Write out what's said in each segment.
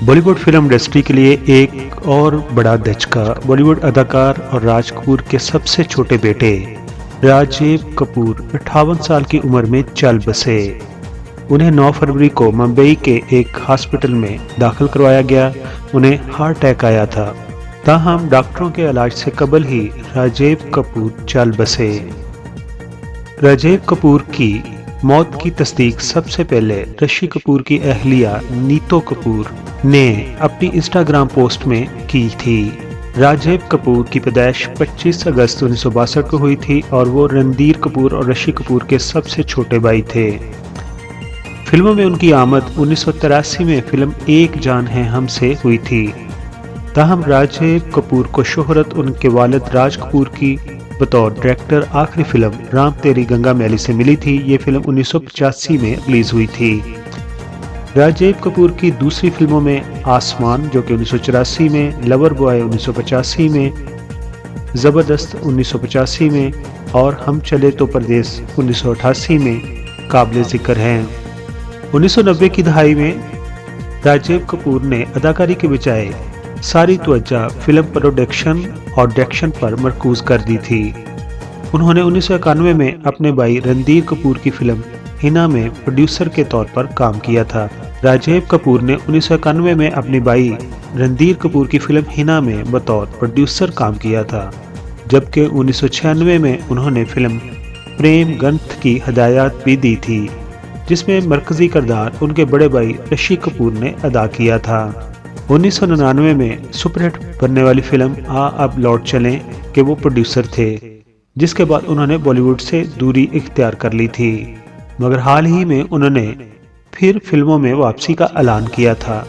Bollywood film industry के लिए एक और बड़ा धचका बॉलीवुड अदाकार और राज कपूर के सबसे छोटे बेटे राजीव कपूर 58 साल की उम्र में चल बसे। उन्हें 9 फरवरी को मुंबई के एक हॉस्पिटल में दाखिल करवाया गया। उन्हें हार्ट अटैक आया था, ताहम डॉक्टरों के इलाज से कबल ही राजीव कपूर चल बसे। राजीव कपूर की मौत की तस्दीक सबसे पहले ऋषि कपूर की अहलिया नीतू कपूर ने अपनी इंस्टाग्राम पोस्ट में की थी। राजीव कपूर की पैदाइश 25 अगस्त 1962 को हुई थी और वो रणधीर कपूर और ऋषि कपूर के सबसे छोटे भाई थे। फिल्मों में उनकी आमद 1983 में फिल्म एक जान है हम से हुई थी। ताहम राजीव कपूर को शोहरत उनके वालिद राज कपूर की बतौर डायरेक्टर आखिरी फिल्म राम तेरी गंगा मैली से मिली थी। ये फिल्म 1985 में रिलीज हुई थी। राजीव कपूर की दूसरी फिल्मों में आसमान जो कि 1984 में, लवर बॉय 1985 में, ज़बरदस्त 1985 में और हम चले तो परदेस 1988 में काबिल जिक्र हैं। 1990 की दहाई में राजीव कपूर ने अदाकारी के बजाय सारी तवज्जो फिल्म प्रोडक्शन और डायरेक्शन पर मरकूज कर दी थी। उन्होंने 1991 में अपने भाई रणधीर कपूर की फिल्म हिना में प्रोड्यूसर के तौर पर काम किया था। राजीव कपूर ने 1991 में अपने भाई रणधीर कपूर की फिल्म हिना में बतौर प्रोड्यूसर काम किया था, जबकि 1996 में उन्होंने फिल्म प्रेम ग्रंथ की हिदायत भी दी थी, जिसमें मरकजी किरदार उनके बड़े भाई ऋषि कपूर ने अदा किया था। 1999 में सुपरहिट बनने वाली फिल्म आ अब लौट चलें के वो प्रोड्यूसर थे, जिसके बाद उन्होंने बॉलीवुड से दूरी इख्तियार कर ली थी, मगर हाल ही में उन्होंने फिर फिल्मों में वापसी का ऐलान किया था।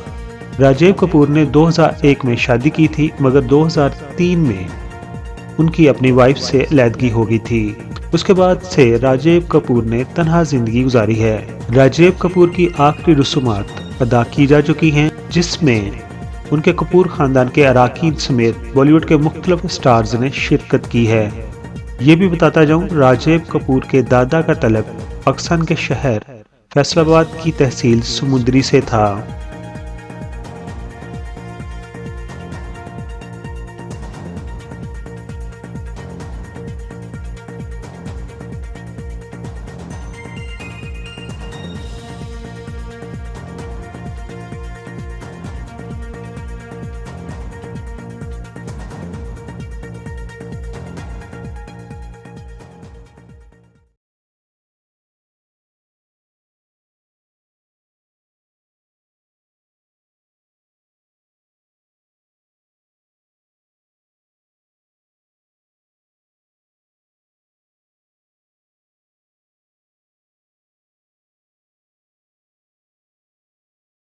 राजीव कपूर ने 2001 में शादी की थी, मगर 2003 में उनकी अपनी वाइफ से अलहदगी हो गई थी। उसके बाद से राजीव कपूर ने तन्हा जिंदगी गुजारी है। राजीव कपूर की आखिरी रसूमात अदा की जा चुकी हैं, जिसमें उनके कपूर खानदान के अराकीन समेत बॉलीवुड के मुख्तलिफ स्टार्स ने शिरकत की है। ये भी बताता जाऊं, राजीव कपूर के दादा का तलब पाकिस्तान के शहर फैसलाबाद की तहसील समुंदरी से था।